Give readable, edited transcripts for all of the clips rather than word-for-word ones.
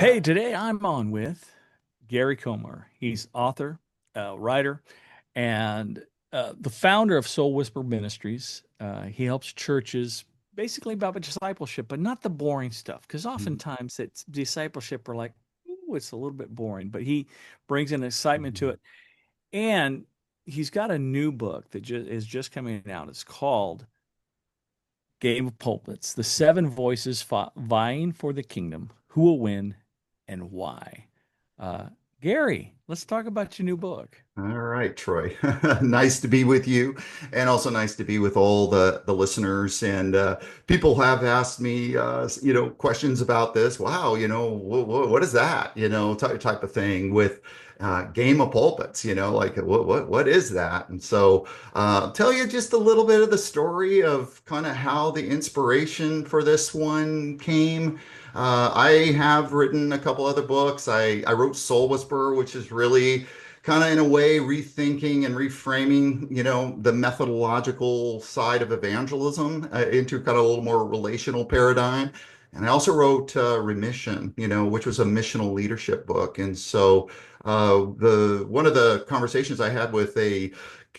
Hey, today I'm on with Gary Comer. He's author, writer, and the founder of Soul Whisper Ministries. He helps churches basically about discipleship, but not the boring stuff, because oftentimes it's discipleship are like, ooh, it's a little bit boring, but he brings an excitement to Mhm. it. And he's got a new book that is just coming out. It's called Game of Pulpits, the seven voices vying for the kingdom. Who will win and why? Uh, Gary, let's talk about your new book. All right, Troy. Nice to be with you, and also nice to be with all the listeners. And people have asked me, questions about this. Wow, what is that? Type of thing with Game of Pulpits. Like what is that? And so, tell you just a little bit of the story of kind of how the inspiration for this one came. I have written a couple other books. I wrote Soul Whisperer, which is really kind of in a way rethinking and reframing, the methodological side of evangelism into kind of a little more relational paradigm. And I also wrote Remission, which was a missional leadership book. And so the one of the conversations I had with a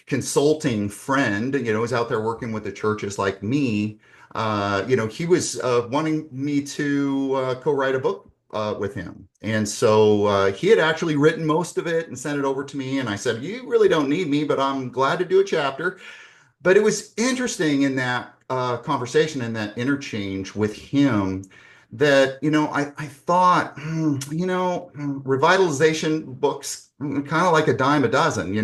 consulting friend, who's out there working with the churches like me, he was wanting me to co-write a book with him. And so he had actually written most of it and sent it over to me. And I said, "You really don't need me, but I'm glad to do a chapter." But it was interesting in that conversation and that interchange with him that, I thought, revitalization books, kind of like a dime a dozen,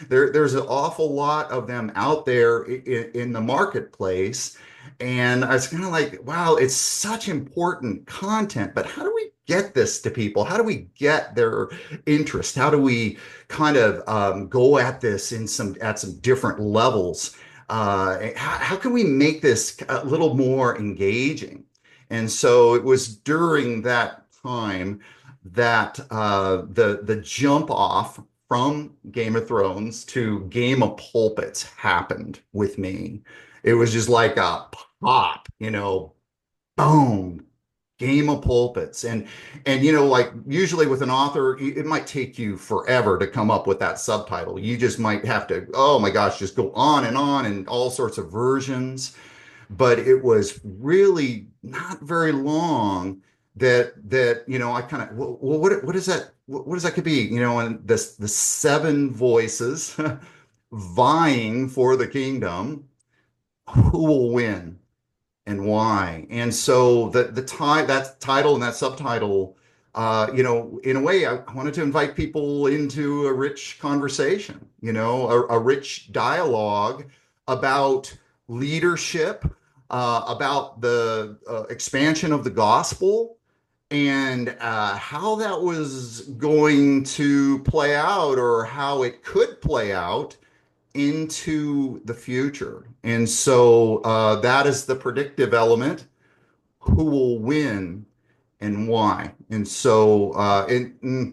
there's an awful lot of them out there in the marketplace. And I was kind of like, wow, it's such important content, but how do we get this to people? How do we get their interest? How do we kind of go at this at some different levels? How can we make this a little more engaging? And so it was during that time that the jump off from Game of Thrones to Game of Pulpits happened with me. It was just like a pop, boom, Game of Pulpits. And like usually with an author, it might take you forever to come up with that subtitle. You just might have to, oh my gosh, just go on and all sorts of versions. But it was really not very long that I kind of, well, what is that? What does that could be? And this the seven voices vying for the kingdom. Who will win? And why. And so that title and that subtitle, in a way, I wanted to invite people into a rich conversation, a rich dialogue about leadership, about the expansion of the gospel, and how that was going to play out or how it could play out into the future. And so that is the predictive element. Who will win and why? And so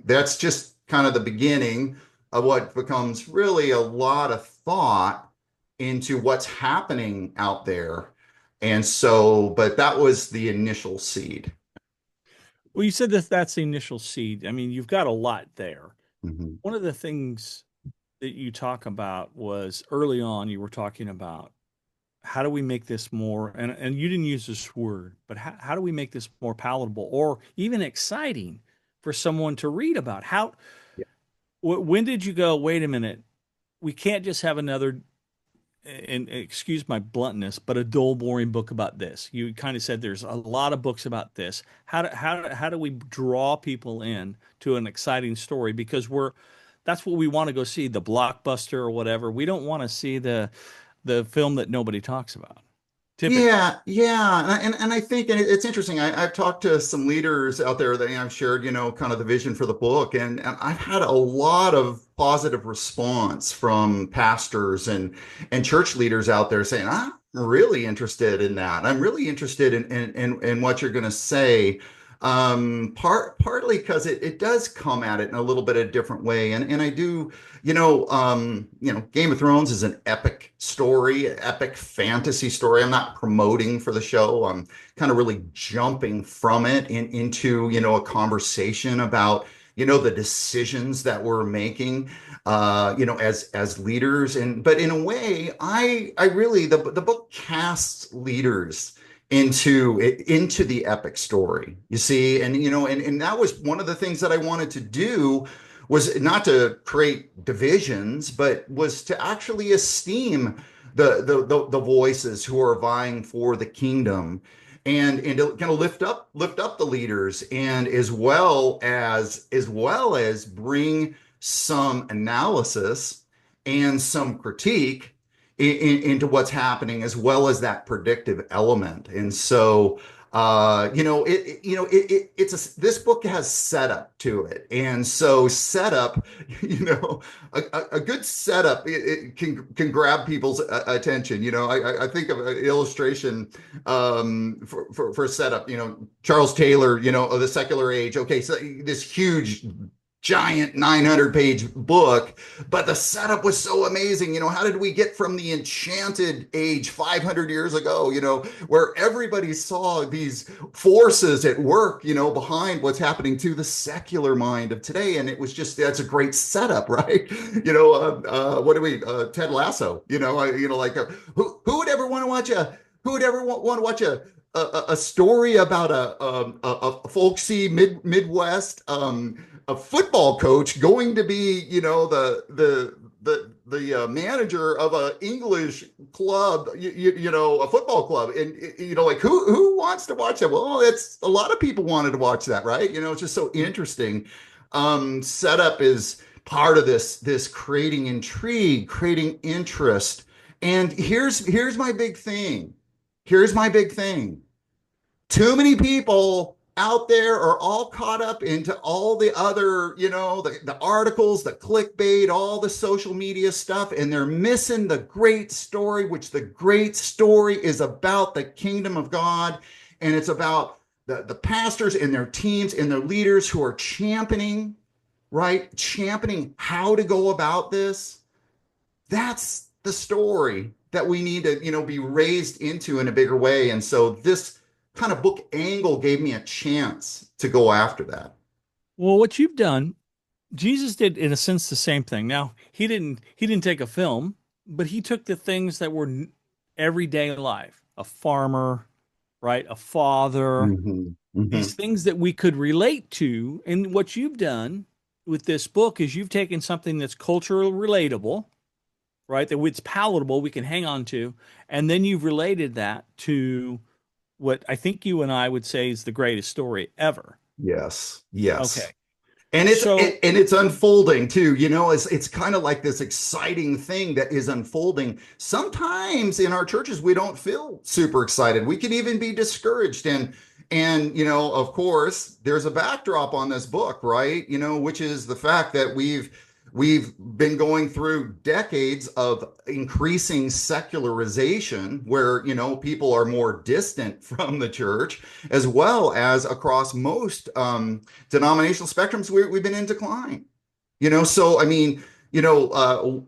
that's just kind of the beginning of what becomes really a lot of thought into what's happening out there. And so, but that was the initial seed. Well, you said that that's the initial seed. I mean, you've got a lot there. Mhm. One of the things that you talk about was early on, you were talking about how do we make this more, and you didn't use this word, but how do we make this more palatable or even exciting for someone to read about? When did you go, wait a minute, we can't just have another, and excuse my bluntness, but a dull, boring book about this. You kind of said there's a lot of books about this. How do we draw people in to an exciting story? Because that's what we want to go see, the blockbuster or whatever. We don't want to see the film that nobody talks about, typically. Yeah, yeah, and I think it's interesting. I've talked to some leaders out there that I've shared, kind of the vision for the book, and I've had a lot of positive response from pastors and church leaders out there saying, "I'm really interested in that. I'm really interested in what you're going to say." Partly because it does come at it in a little bit of a different way. And I do, Game of Thrones is an epic story, epic fantasy story. I'm not promoting for the show. I'm kind of really jumping from it into, a conversation about, the decisions that we're making, as leaders. But in a way, I really, the book casts leaders into the epic story, you see. And that was one of the things that I wanted to do, was not to create divisions, but was to actually esteem the voices who are vying for the kingdom, and to kind of lift up the leaders, and as well as bring some analysis and some critique into what's happening, as well as that predictive element. And so, this book has setup to it. And so setup, a good setup, it can grab people's attention. I think of an illustration, for setup, Charles Taylor, of the secular age. Okay, so this huge giant 900-page book, but the setup was so amazing. How did we get from the enchanted age 500 years ago, where everybody saw these forces at work, behind what's happening, to the secular mind of today? And it was that's a great setup, right? What do we, Ted Lasso, who would ever want to watch a story about a folksy Midwest, a football coach going to be, the manager of a English club, a football club, and like who wants to watch that? Well, it's a lot of people wanted to watch that, right? It's just so interesting. Setup is part of this creating intrigue, creating interest. And here's my big thing. Here's my big thing. Too many people out there are all caught up into all the other, the articles, the clickbait, all the social media stuff, and they're missing the great story, which the great story is about the kingdom of God. And it's about the pastors and their teams and their leaders who are championing, right? Championing how to go about this. That's the story that we need to, be raised into in a bigger way. And so this kind of book angle gave me a chance to go after that. Well, what you've done, Jesus did in a sense the same thing. Now, he didn't take a film, but he took the things that were everyday life. A farmer, right? A father, Mm-hmm. Mm-hmm. these things that we could relate to. And what you've done with this book is you've taken something that's culturally relatable, right? That it's palatable, we can hang on to, and then you've related that to what I think you and I would say is the greatest story ever. Yes. Okay. Yes. And So, it's unfolding too. It's kind of like this exciting thing that is unfolding. Sometimes in our churches we don't feel super excited. We can even be discouraged. And of course, there's a backdrop on this book, right? Which is the fact that we've been going through decades of increasing secularization, where people are more distant from the church, as well as across most denominational spectrums. We've been in decline. So I mean,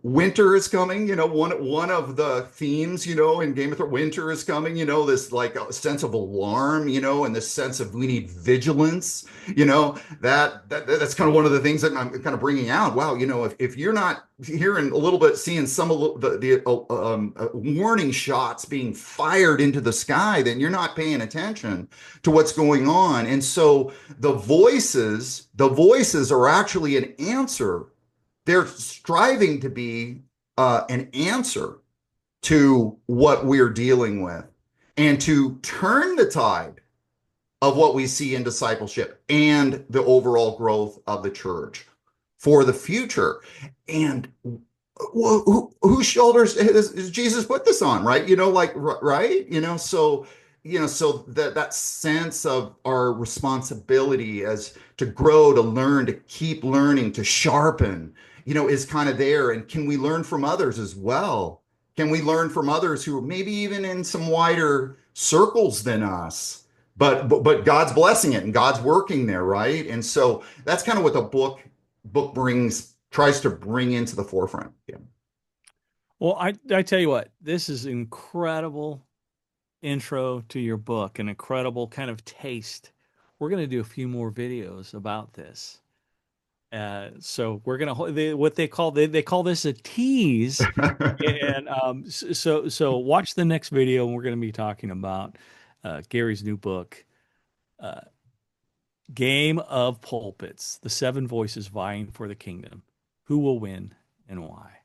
winter is coming. One of the themes, in Game of Thrones, winter is coming. This like a sense of alarm, and this sense of we need vigilance. That's kind of one of the things that I'm kind of bringing out. Wow, if you're not hearing a little bit, seeing some of the warning shots being fired into the sky, then you're not paying attention to what's going on. And so the voices are actually an answer. They're striving to be an answer to what we're dealing with, and to turn the tide of what we see in discipleship and the overall growth of the church for the future. And whose shoulders has Jesus put this on, right? Right? So that sense of our responsibility as to grow, to learn, to keep learning, to sharpen, is kind of there. And can we learn from others as well? Can we learn from others who are maybe even in some wider circles than us? but God's blessing it and God's working there, right? And so that's kind of what the book tries to bring into the forefront. Yeah. Well, I tell you what, this is incredible intro to your book, an incredible kind of taste. We're going to do a few more videos about this. So we're gonna what they call this a tease, and so watch the next video, and we're gonna be talking about Gary's new book, uh, Game of Pulpits: The Seven Voices Vying for the Kingdom. Who will win and why?